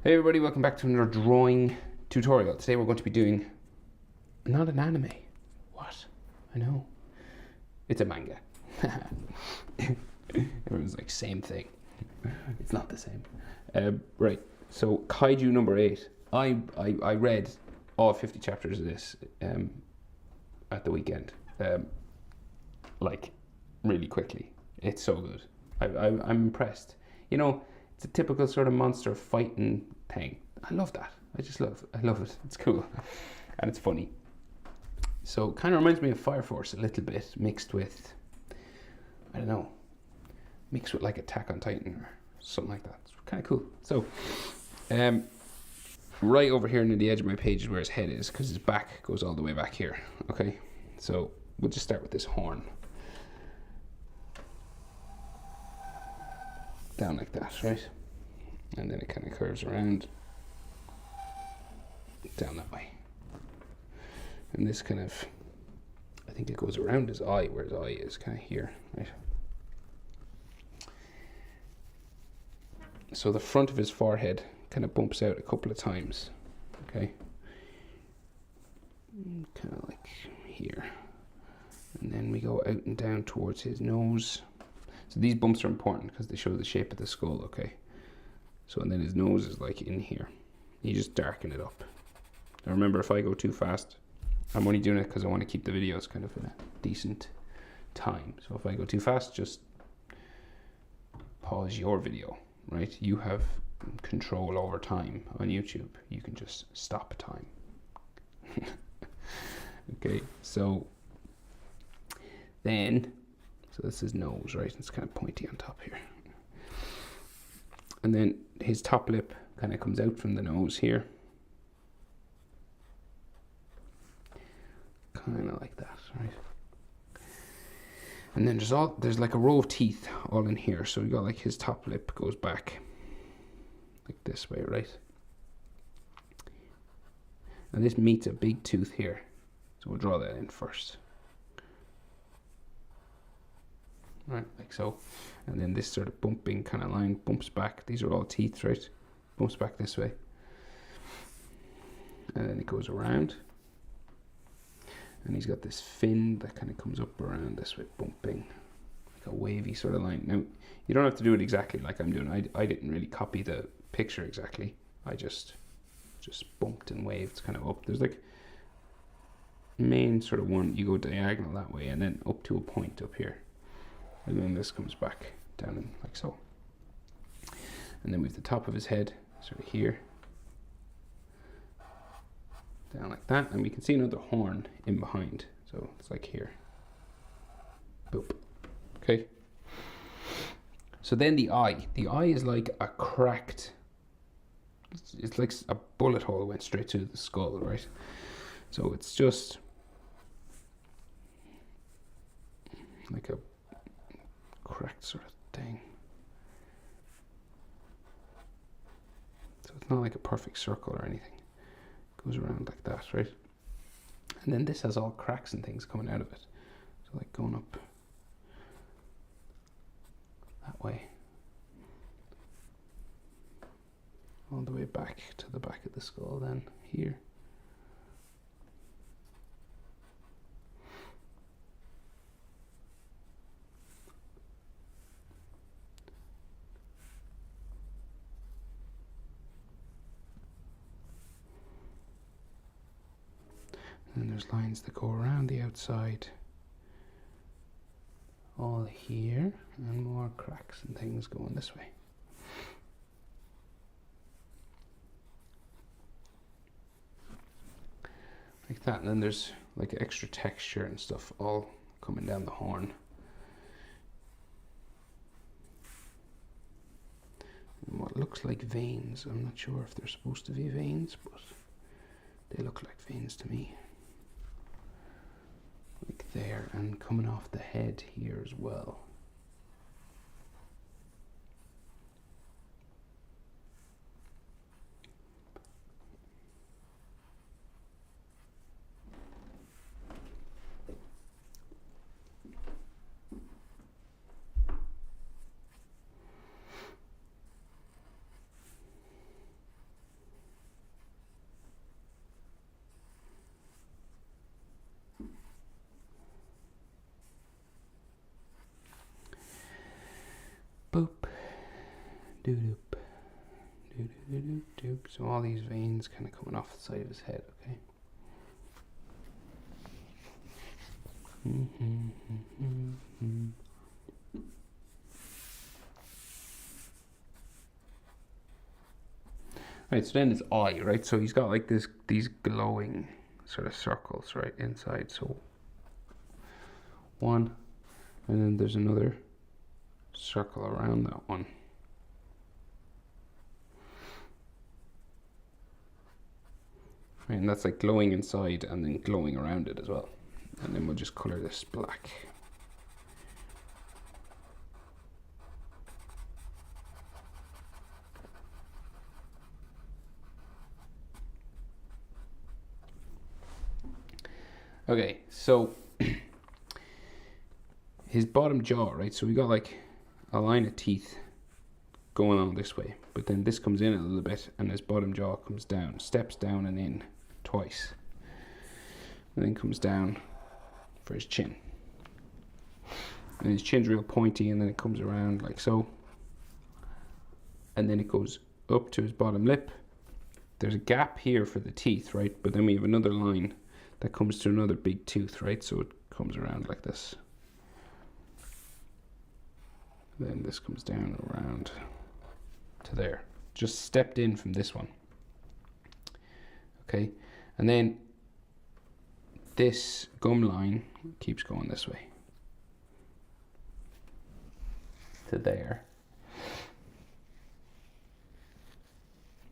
Hey everybody, welcome back to another drawing tutorial. Today we're going to be doing not an anime. What? I know. It's a manga. Everyone's like, same thing. It's not the same. Right, so Kaiju number 8. I read all 50 chapters of this at the weekend. Like, really quickly. It's so good. I'm impressed. You know, it's a typical sort of monster fighting thing. I love that. I love it. It's cool. And it's funny. So it kind of reminds me of Fire Force a little bit, mixed with, I don't know, mixed with like Attack on Titan or something like that. It's kind of cool. So, right over here near the edge of my page is where his head is, because his back goes all the way back here. Okay, so we'll just start with this horn. Down like that, right? And then it kind of curves around down that way. And this kind of, I think it goes around his eye, where his eye is kind of here, right? So the front of his forehead kind of bumps out a couple of times, okay? Kind of like here. And then we go out and down towards his nose. So these bumps are important because they show the shape of the skull, okay? So, and then his nose is like in here. You just darken it up. Now remember, if I go too fast, I'm only doing it because I want to keep the videos kind of in a decent time. So if I go too fast, just pause your video, right? You have control over time on YouTube. You can just stop time. Okay, so then, so this is nose, right? It's kind of pointy on top here. And then his top lip kind of comes out from the nose here. Kind of like that, right? And then there's like a row of teeth all in here. So we got like his top lip goes back like this way, right? And this meets a big tooth here. So we'll draw that in first. Right, like so. And then this sort of bumping kind of line bumps back. These are all teeth, right? Bumps back this way. And then it goes around. And he's got this fin that kind of comes up around this way, bumping. Like a wavy sort of line. Now, you don't have to do it exactly like I'm doing. I didn't really copy the picture exactly. I just bumped and waved kind of up. There's like main sort of one, you go diagonal that way and then up to a point up here. And then this comes back down in like so. And then we have the top of his head sort of here. Down like that. And we can see another horn in behind. So it's like here. Boop. Okay. So then the eye. The eye is like a cracked, it's like a bullet hole went straight to the skull, right? So it's just like a cracked sort of thing. So it's not like a perfect circle or anything. It goes around like that, right? And then this has all cracks and things coming out of it. So like going up that way. All the way back to the back of the skull then here. And there's lines that go around the outside. All here, and more cracks and things going this way. Like that, and then there's like extra texture and stuff all coming down the horn. And what looks like veins, I'm not sure if they're supposed to be veins, but they look like veins to me. Like there, and coming off the head here as well. Boop. Doop. Doop. So all these veins kind of coming off the side of his head, okay? Right, so then his eye, right? So he's got like these glowing sort of circles, right, inside. So one, and then there's another circle around that one. Right, and that's like glowing inside and then glowing around it as well. And then we'll just color this black. Okay, so his bottom jaw, right? So we got like a line of teeth going on this way, but then this comes in a little bit and his bottom jaw comes down, steps down and in twice, and then comes down for his chin. And his chin's real pointy, and then it comes around like so, and then it goes up to his bottom lip. There's a gap here for the teeth, right? But then we have another line that comes to another big tooth, right? So it comes around like this. Then this comes down around to there. Just stepped in from this one. Okay, and then this gum line keeps going this way to there.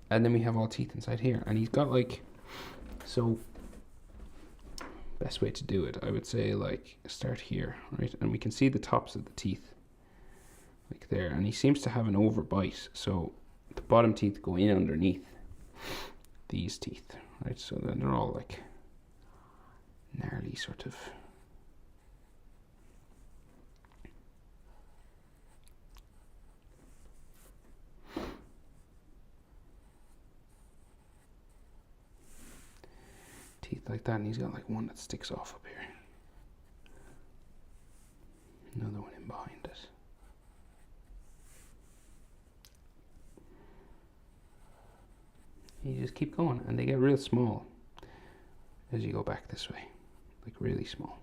And then we have all teeth inside here. And he's got like, so best way to do it, I would say, like start here, right? And we can see the tops of the teeth like there. And he seems to have an overbite. So the bottom teeth go in underneath these teeth, right? So then they're all like gnarly sort of. Teeth like that, and he's got like one that sticks off up here. Another one in behind it. You just keep going, and they get real small as you go back this way, like really small.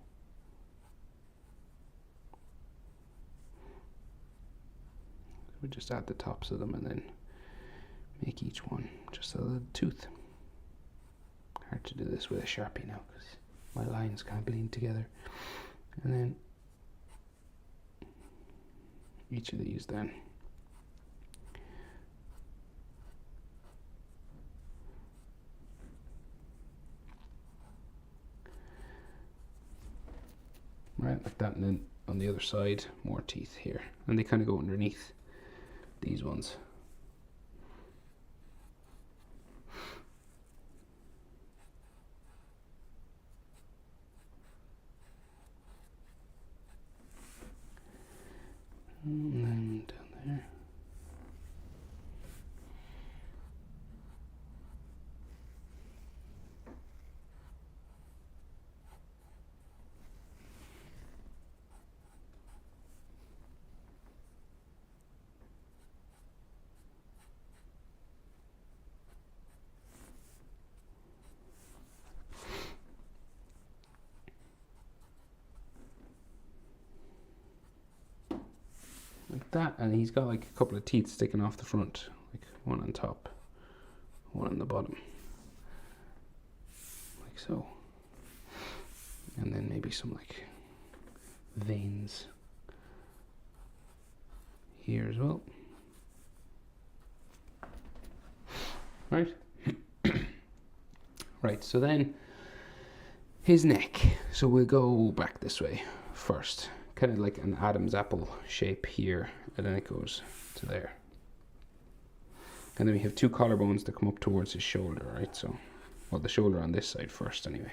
We just add the tops of them and then make each one just a little tooth. Hard to do this with a Sharpie now because my lines can't blend together. And then each of these then. Right, like that, and then on the other side, more teeth here. And they kind of go underneath these ones. And then down there. Like that, and he's got like a couple of teeth sticking off the front, like one on top, one on the bottom, like so, and then maybe some like veins here as well. Right. Right, so then his neck, so we'll go back this way first, kind of like an Adam's apple shape here, and then it goes to there. And then we have two collarbones that come up towards his shoulder, right? So, well, the shoulder on this side first anyway.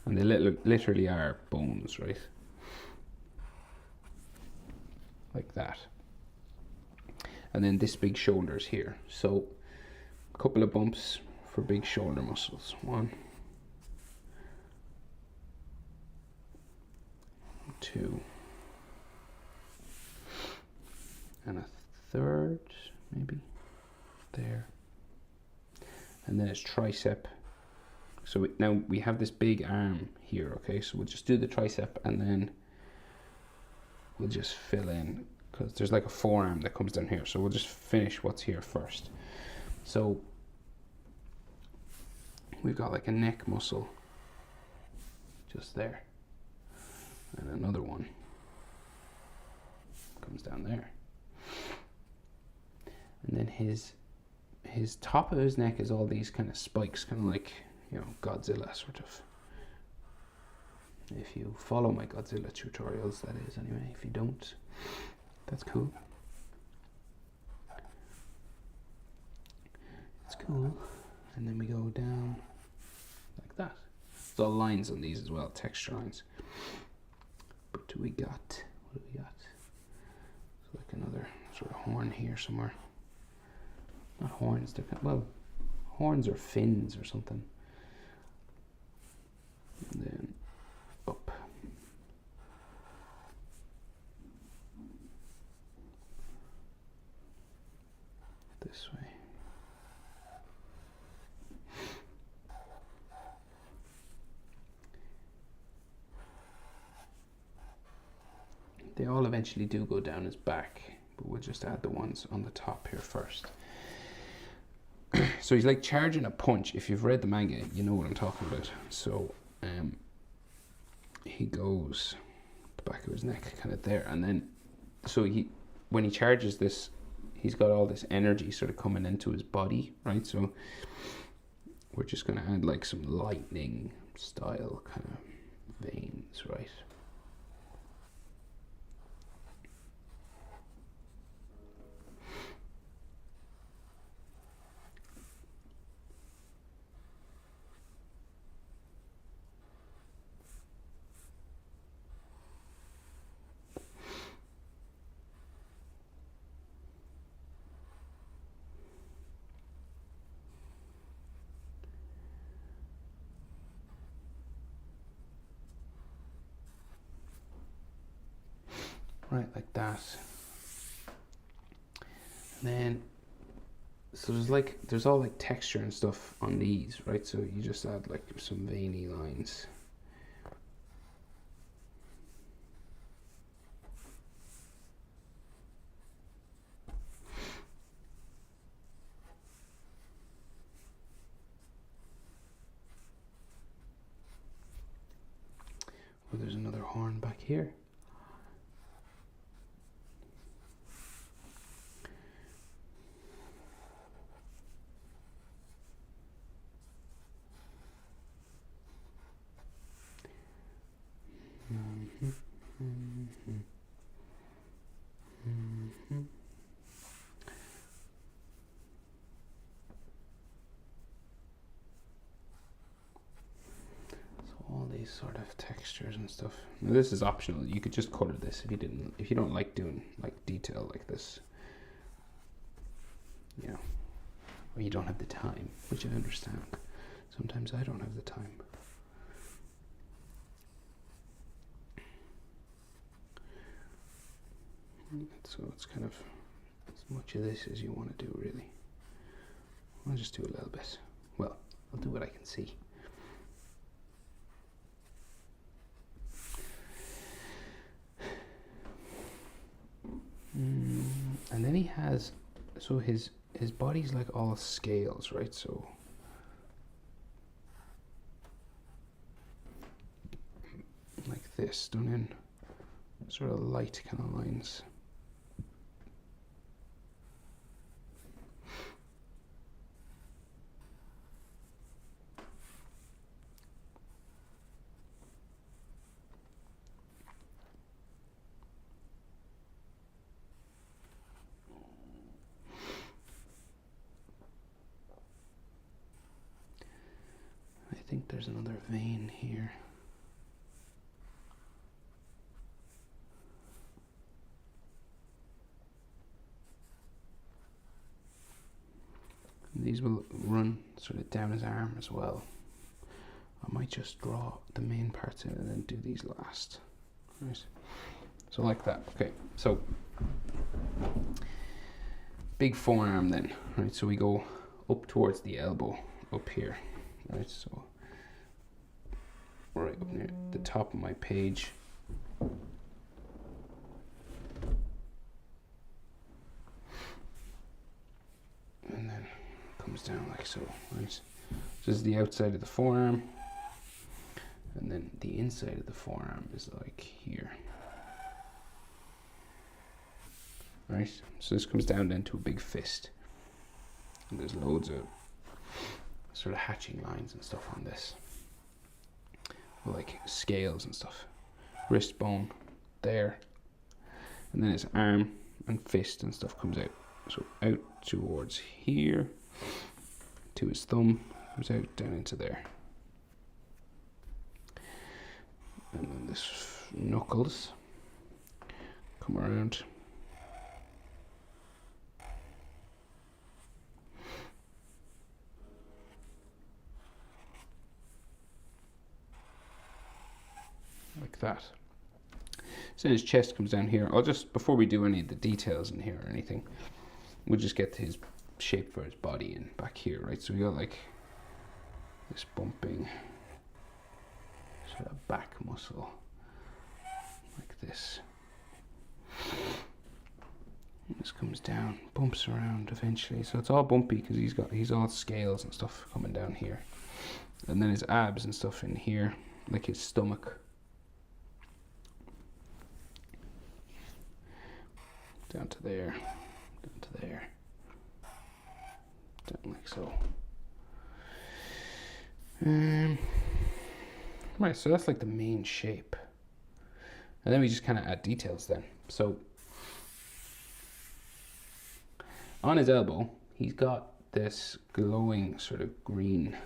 And they literally are bones, right? Like that. And then this big shoulder's here. So, a couple of bumps for big shoulder muscles. 1, 2, and a third, maybe, there. And then his tricep. So now we have this big arm here, okay? So we'll just do the tricep and then we'll just fill in, because there's like a forearm that comes down here. So we'll just finish what's here first. So we've got like a neck muscle just there. And another one comes down there. And then his top of his neck is all these kind of spikes, kind of like, you know, Godzilla sort of. If you follow my Godzilla tutorials, that is, anyway. If you don't, that's cool. It's cool. And then we go down like that. There's all lines on these as well, texture lines. But what do we got? So like another sort of horn here somewhere. Not horns, they're kind of, well, horns or fins or something. And then up. This way. They all eventually do go down his back, but we'll just add the ones on the top here first. So he's like charging a punch. If you've read the manga, you know what I'm talking about. So he goes the back of his neck kind of there, and then so when he charges this, he's got all this energy sort of coming into his body, right? So we're just going to add like some lightning style kind of veins, right? Right, like that. And then, so there's all like texture and stuff on these, right? So you just add like some veiny lines. Oh, there's another horn back here. All these sort of textures and stuff. Now this is optional. You could just color this if you don't like doing like detail like this. You know, or you don't have the time, which I understand. Sometimes I don't have the time. So it's kind of as much of this as you want to do, really. I'll just do a little bit. Well, I'll do what I can see. And then he has, so his body's like all scales, right? So like this, done in sort of light kind of lines. I think there's another vein here. And these will run sort of down his arm as well. I might just draw the main parts in and then do these last. Right. So like that. Okay, so big forearm then, right? So we go up towards the elbow, up here, right? So right up near the top of my page. And then comes down like so, right? This is the outside of the forearm. And then the inside of the forearm is like here. Right? So this comes down then to a big fist. And there's loads of sort of hatching lines and stuff on this. Like scales and stuff. Wrist bone there. And then his arm and fist and stuff comes out. So out towards here to his thumb, comes out down into there. And then this knuckles come around. Like that. So his chest comes down here. I'll just, before we do any of the details in here or anything, we'll just get his shape for his body in back here, right? So we got like this bumping sort of back muscle, like this. And this comes down, bumps around eventually. So it's all bumpy because he's all scales and stuff coming down here. And then his abs and stuff in here, like his stomach. Down to there, down to there, down like so. Right, so that's like the main shape. And then we just kind of add details then. So on his elbow, he's got this glowing sort of green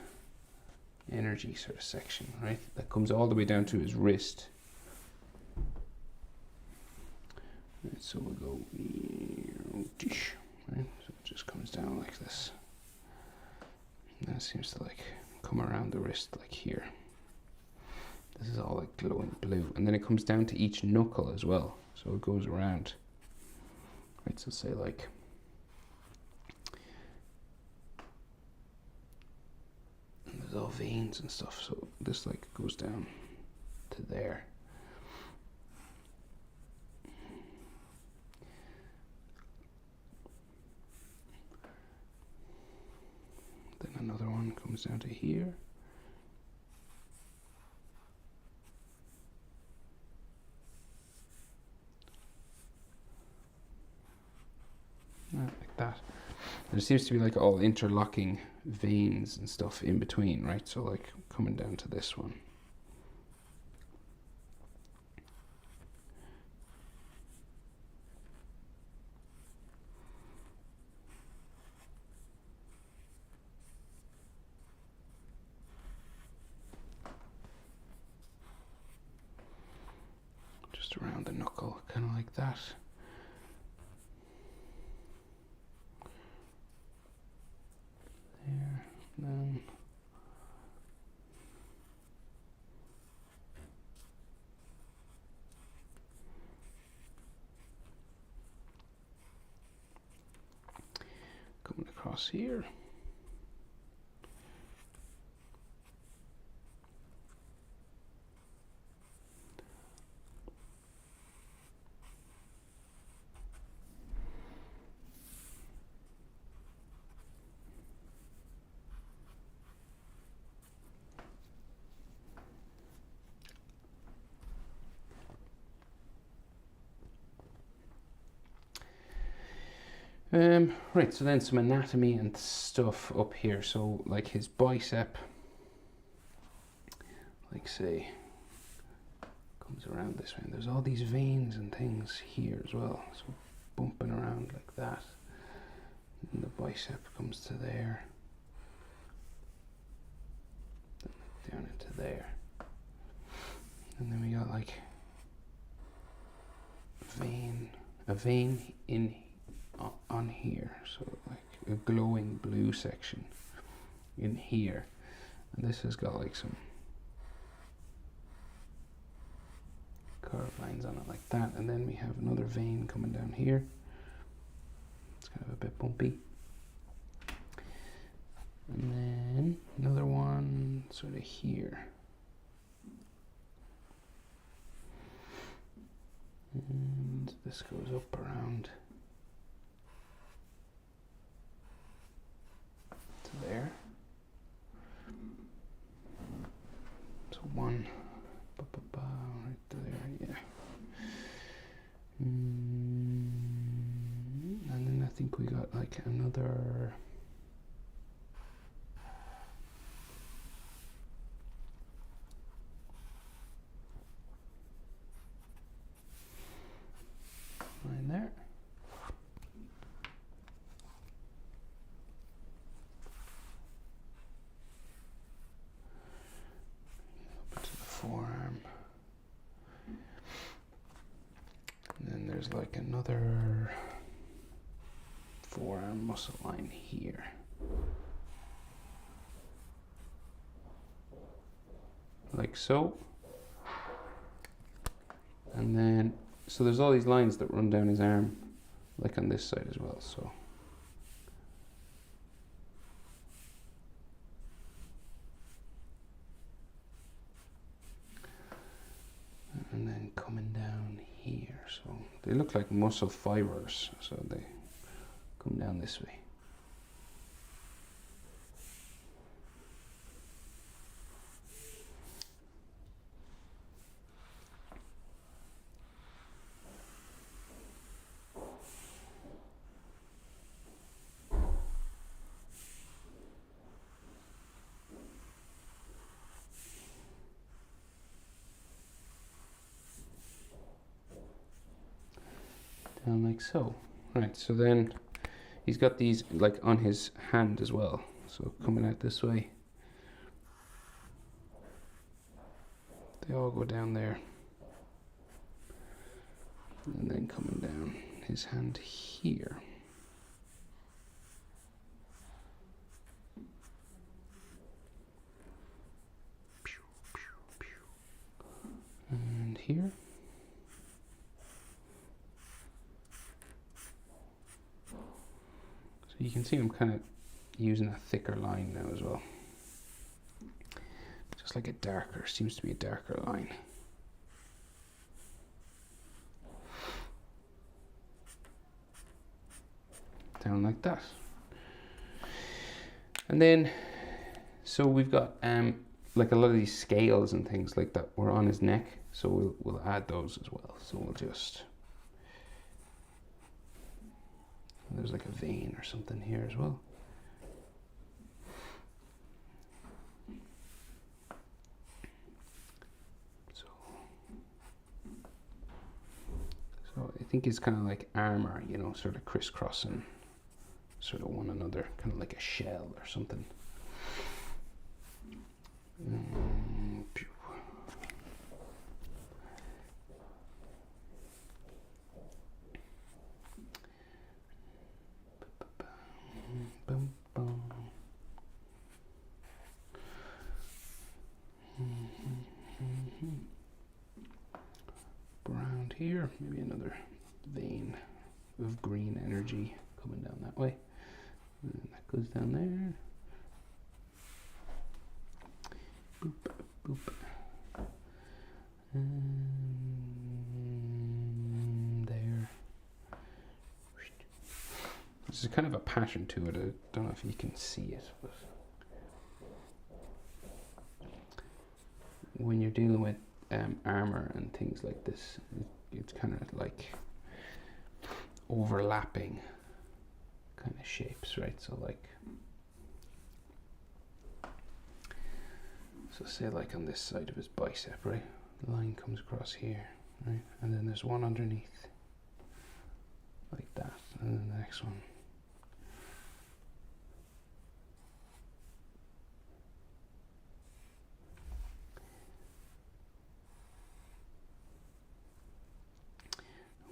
energy sort of section, right? That comes all the way down to his wrist. Right, so we'll go, right? So it just comes down like this. And it seems to like come around the wrist like here. This is all like glowing blue. And then it comes down to each knuckle as well. So it goes around. Right, so say like, and there's all veins and stuff. So this like goes down to there. Then another one comes down to here. Like that. There seems to be like all interlocking veins and stuff in between, right? So like coming down to this one. Just around the knuckle, kind of like that. There, then coming across here. Right, so then some anatomy and stuff up here. So like his bicep, like say, comes around this way. And there's all these veins and things here as well. So bumping around like that. And the bicep comes to there. Down into there. And then we got like a vein in on here, so like a glowing blue section in here, and this has got like some curved lines on it like that, and then we have another vein coming down here. It's kind of a bit bumpy. And then another one sort of here. And this goes up around to there. So one, right there, yeah. And then I think we got like another. Line there. Up to the forearm. And then there's like another forearm muscle line here. Like so. And then so there's all these lines that run down his arm, like on this side as well, so. And then coming down here, so they look like muscle fibers, so they come down this way. Down like so. Right, so then he's got these like on his hand as well. So coming out this way. They all go down there. And then coming down his hand here. And here. So you can see I'm kind of using a thicker line now as well. Just like a darker, seems to be a darker line. Down like that. And then, so we've got like a lot of these scales and things like that were on his neck. So we'll add those as well. So we'll just, there's like a vein or something here as well. So I think it's kind of like armor, you know, sort of crisscrossing sort of one another, kind of like a shell or something. Around here, maybe another vein of green energy coming down that way. And that goes down there. Boop, boop. And there. This is kind of a pattern to it. I don't know if you can see it, but when you're dealing with armor and things like this, it's kind of like overlapping kind of shapes, right? So like, so say like on this side of his bicep, right? The line comes across here, right? And then there's one underneath, like that, and then the next one.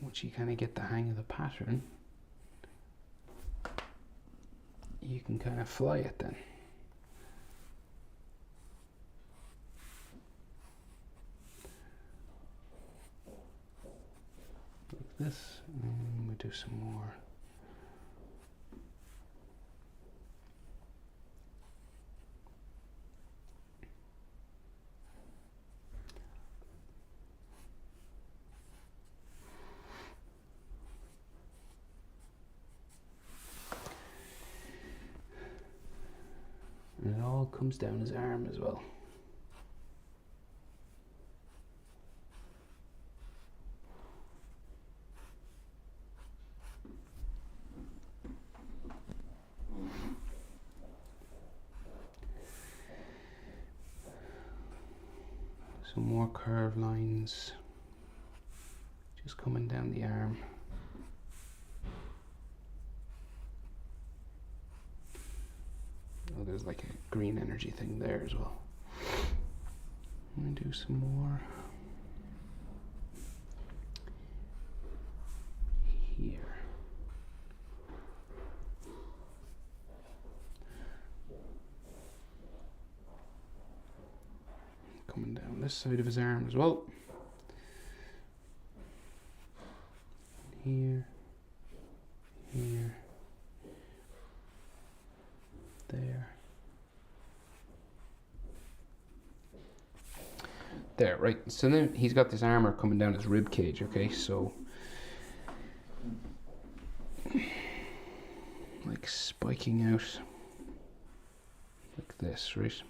Once you kind of get the hang of the pattern, you can kind of fly it then. this, and we do some more. And it all comes down his arm as well. Some more curved lines just coming down the arm. Oh, there's like a green energy thing there as well. I'm gonna do some more here. Coming down this side of his arm as well. Here, here, there. There, right. So then he's got this armor coming down his rib cage, okay? So like spiking out like this, right?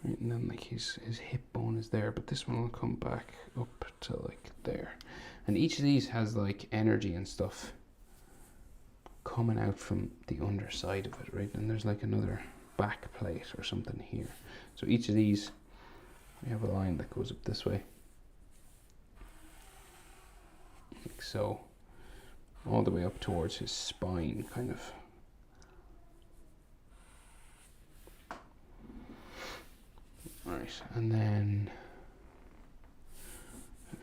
Right, and then like his hip bone is there, but this one will come back up to like there. And each of these has like energy and stuff coming out from the underside of it, right? And there's like another back plate or something here. So each of these, we have a line that goes up this way. Like so. All the way up towards his spine, kind of. Alright, and then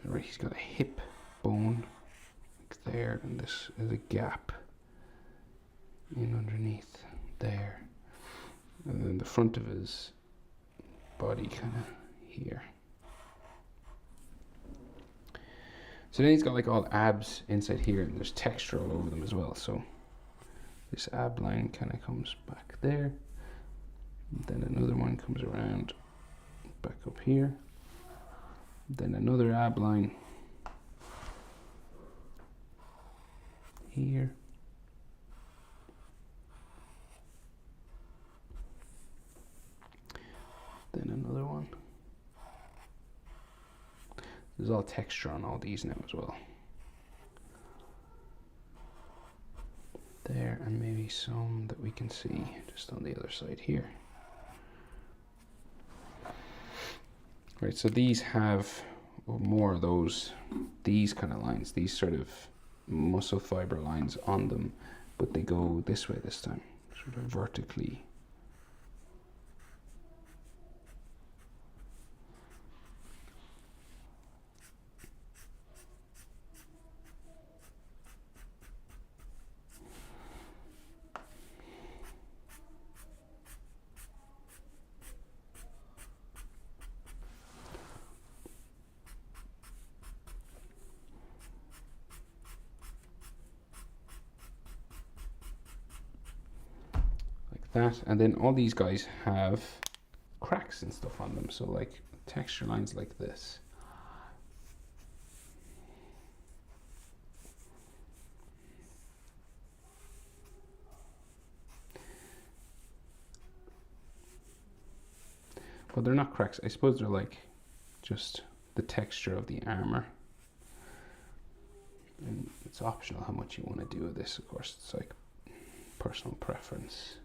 right, he's got a hip bone like there, and this is a gap in underneath there, and then the front of his body kind of here. So then he's got like all abs inside here, and there's texture all over them as well. So this ab line kind of comes back there, and then another one comes around back up here, then another ab line here, then another one. There's all texture on all these now as well. There, and maybe some that we can see just on the other side here. Right, so these have more of these kind of lines, these sort of muscle fiber lines on them, but they go this way this time, sort of vertically. That, and then all these guys have cracks and stuff on them, so like texture lines like this. But they're not cracks, I suppose they're like just the texture of the armor. And it's optional how much you want to do with this, of course, it's like personal preference.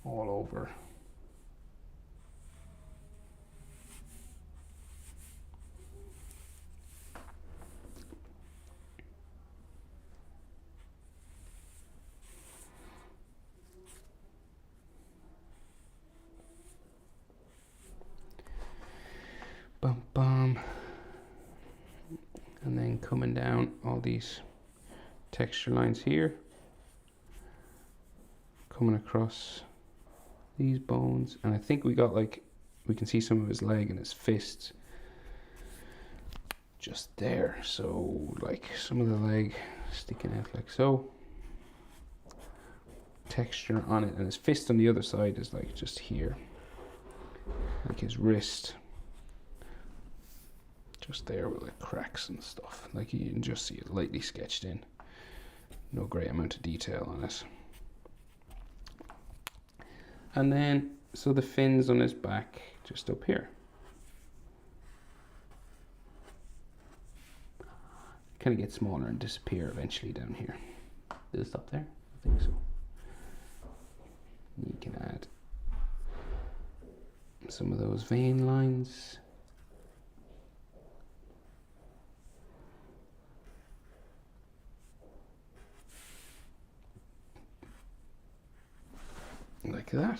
All over. coming down all these texture lines here, coming across these bones, and I think we got like, we can see some of his leg and his fist just there, so like some of the leg sticking out like so, texture on it, and his fist on the other side is like just here, like his wrist just there with like cracks and stuff, like you can just see it lightly sketched in, no great amount of detail on it. And then so the fins on his back just up here, kind of get smaller and disappear eventually down here. Did it stop there? I think so. You can add some of those vein lines. Like that.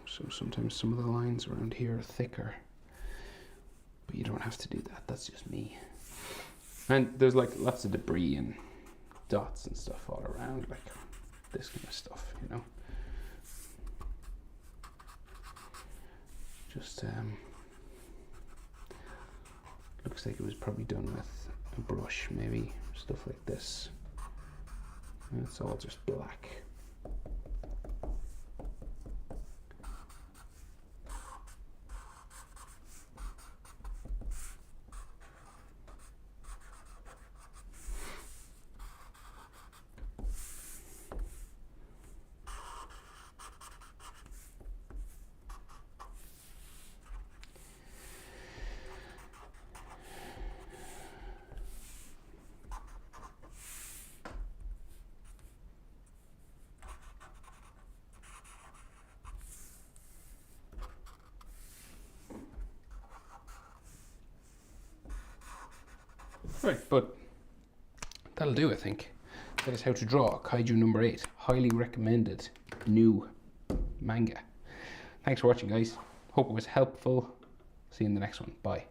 So sometimes some of the lines around here are thicker, but you don't have to do that, that's just me. And there's like lots of debris and dots and stuff all around, like this kind of stuff, you know. Just looks like it was probably done with a brush, maybe, stuff like this. And it's all just black. Right, but that'll do, I think. That is how to draw Kaiju number 8. Highly recommended new manga. Thanks for watching, guys. Hope it was helpful. See you in the next one. Bye.